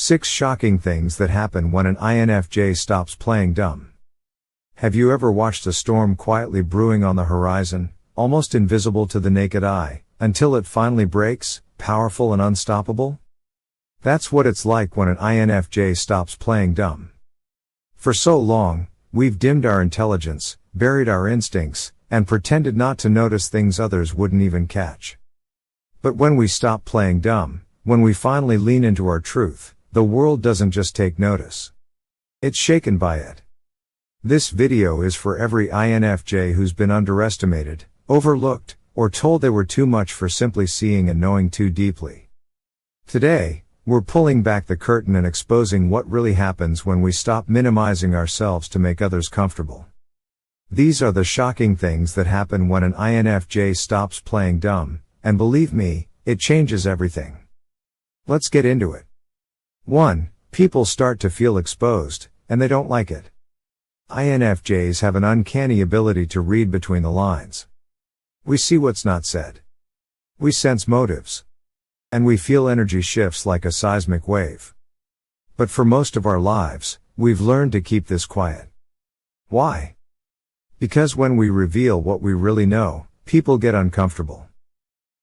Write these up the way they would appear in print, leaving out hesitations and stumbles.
6 shocking things that happen when an INFJ stops playing dumb. Have you ever watched a storm quietly brewing on the horizon, almost invisible to the naked eye, until it finally breaks, powerful and unstoppable? That's what it's like when an INFJ stops playing dumb. For so long, we've dimmed our intelligence, buried our instincts, and pretended not to notice things others wouldn't even catch. But when we stop playing dumb, when we finally lean into our truth, the world doesn't just take notice. It's shaken by it. This video is for every INFJ who's been underestimated, overlooked, or told they were too much for simply seeing and knowing too deeply. Today, we're pulling back the curtain and exposing what really happens when we stop minimizing ourselves to make others comfortable. These are the shocking things that happen when an INFJ stops playing dumb, and believe me, it changes everything. Let's get into it. 1. People start to feel exposed, and they don't like it. INFJs have an uncanny ability to read between the lines. We see what's not said. We sense motives. And we feel energy shifts like a seismic wave. But for most of our lives, we've learned to keep this quiet. Why? Because when we reveal what we really know, people get uncomfortable.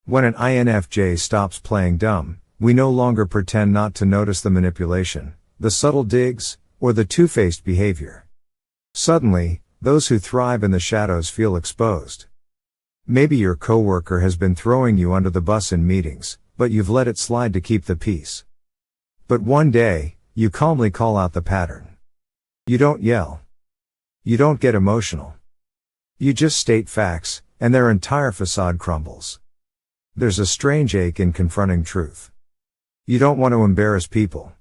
When an INFJ stops playing dumb, we no longer pretend not to notice the manipulation, the subtle digs, or the two-faced behavior. Suddenly, those who thrive in the shadows feel exposed. Maybe your coworker has been throwing you under the bus in meetings, but you've let it slide to keep the peace. But one day, you calmly call out the pattern. You don't yell. You don't get emotional. You just state facts, and their entire facade crumbles. There's a strange ache in confronting truth. You don't want to embarrass people.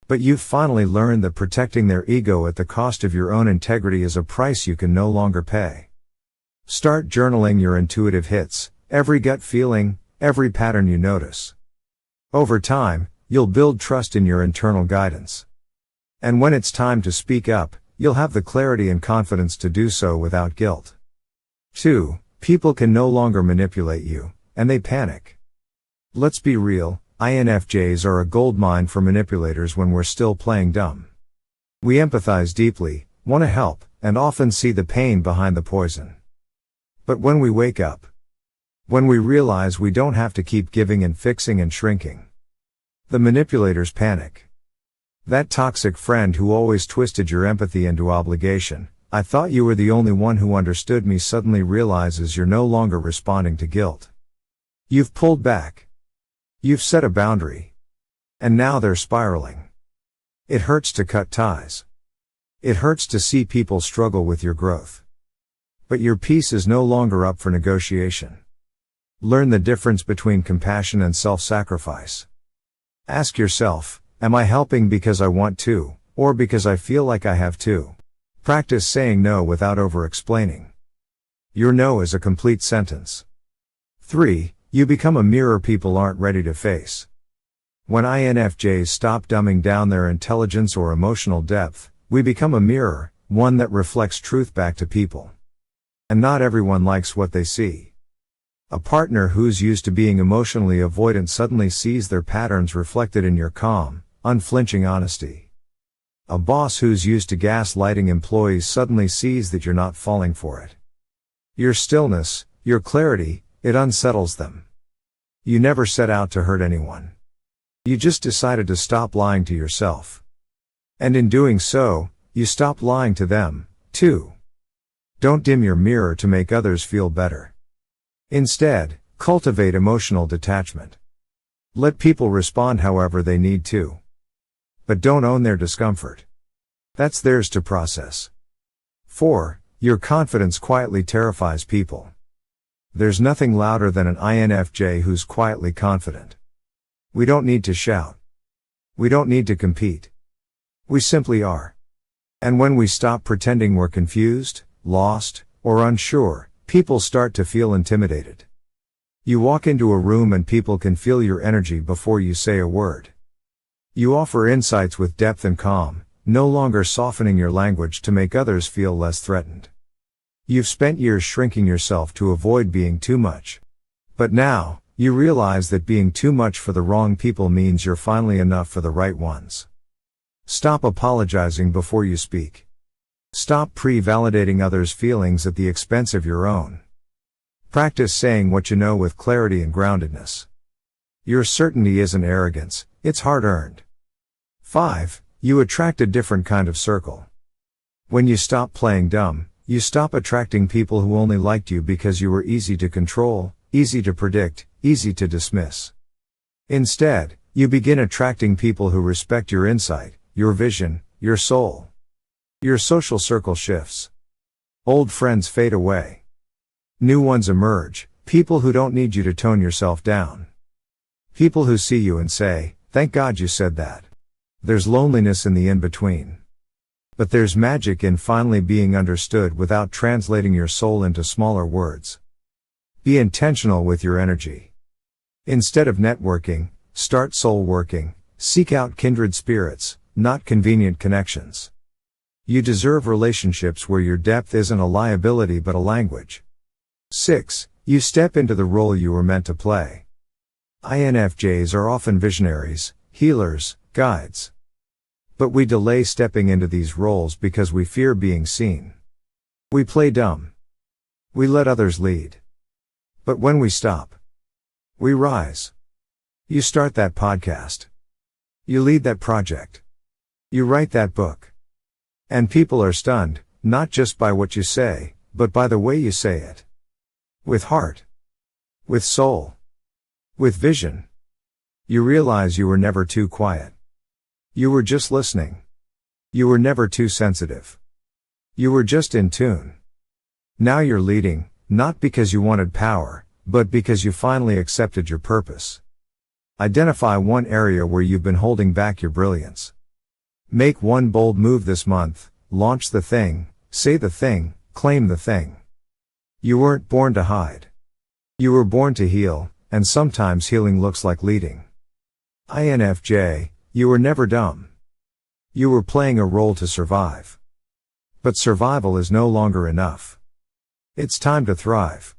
But you've finally learned that protecting their ego at the cost of your own integrity is a price you can no longer pay. Start journaling your intuitive hits, every gut feeling, every pattern you notice. Over time, you'll build trust in your internal guidance. And when it's time to speak up, you'll have the clarity and confidence to do so without guilt. 2. People can no longer manipulate you, and they panic. Let's be real, INFJs are a goldmine for manipulators when we're still playing dumb. We empathize deeply, want to help, and often see the pain behind the poison. But when we wake up, when we realize we don't have to keep giving and fixing and shrinking, the manipulators panic. That toxic friend who always twisted your empathy into obligation, I thought you were the only one who understood me, suddenly realizes you're no longer responding to guilt. You've pulled back. You've set a boundary. And now they're spiraling. It hurts to cut ties. It hurts to see people struggle with your growth. But your peace is no longer up for negotiation. Learn the difference between compassion and self-sacrifice. Ask yourself, am I helping because I want to, or because I feel like I have to? Practice saying no without over-explaining. Your no is a complete sentence. 3. You become a mirror people aren't ready to face. When INFJs stop dumbing down their intelligence or emotional depth, we become a mirror, one that reflects truth back to people. And not everyone likes what they see. A partner who's used to being emotionally avoidant suddenly sees their patterns reflected in your calm, unflinching honesty. A boss who's used to gaslighting employees suddenly sees that you're not falling for it. Your stillness, your clarity, it unsettles them. You never set out to hurt anyone. You just decided to stop lying to yourself. And in doing so, you stop lying to them, too. Don't dim your mirror to make others feel better. Instead, cultivate emotional detachment. Let people respond however they need to. But don't own their discomfort. That's theirs to process. 4. Your confidence quietly terrifies people. There's nothing louder than an INFJ who's quietly confident. We don't need to shout. We don't need to compete. We simply are. And when we stop pretending we're confused, lost, or unsure, people start to feel intimidated. You walk into a room and people can feel your energy before you say a word. You offer insights with depth and calm, no longer softening your language to make others feel less threatened. You've spent years shrinking yourself to avoid being too much. But now, You realize that being too much for the wrong people means you're finally enough for the right ones. Stop apologizing before you speak. Stop pre-validating others' feelings at the expense of your own. Practice saying what you know with clarity and groundedness. Your certainty isn't arrogance, it's hard-earned. 5. You attract a different kind of circle. When you stop playing dumb, you stop attracting people who only liked you because you were easy to control, easy to predict, easy to dismiss. Instead, you begin attracting people who respect your insight, your vision, your soul. Your social circle shifts. Old friends fade away. New ones emerge, people who don't need you to tone yourself down. People who see you and say, "Thank God you said that." There's loneliness in the in-between. But there's magic in finally being understood without translating your soul into smaller words. Be intentional with your energy. Instead of networking, start soul working. Seek out kindred spirits, not convenient connections. You deserve relationships where your depth isn't a liability but a language. 6. You step into the role you were meant to play. INFJs are often visionaries, healers, guides. But we delay stepping into these roles because we fear being seen. We play dumb. We let others lead. But when we stop, we rise. You start that podcast. You lead that project. You write that book. And people are stunned, not just by what you say, but by the way you say it. With heart. With soul. With vision. You realize you were never too quiet. You were just listening. You were never too sensitive. You were just in tune. Now you're leading, not because you wanted power, but because you finally accepted your purpose. Identify one area where you've been holding back your brilliance. Make one bold move this month, launch the thing, say the thing, claim the thing. You weren't born to hide. You were born to heal, and sometimes healing looks like leading. INFJ, you were never dumb. You were playing a role to survive. But survival is no longer enough. It's time to thrive.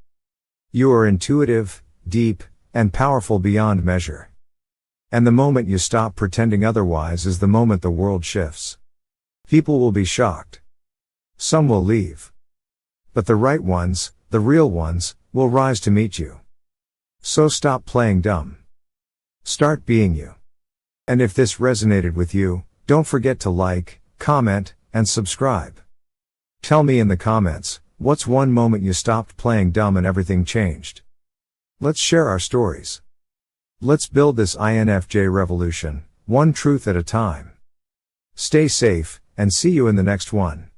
You are intuitive, deep, and powerful beyond measure. And the moment you stop pretending otherwise is the moment the world shifts. People will be shocked. Some will leave. But the right ones, the real ones, will rise to meet you. So stop playing dumb. Start being you. And if this resonated with you, don't forget to like, comment, and subscribe. Tell me in the comments, what's one moment you stopped playing dumb and everything changed? Let's share our stories. Let's build this INFJ revolution, one truth at a time. Stay safe, and see you in the next one.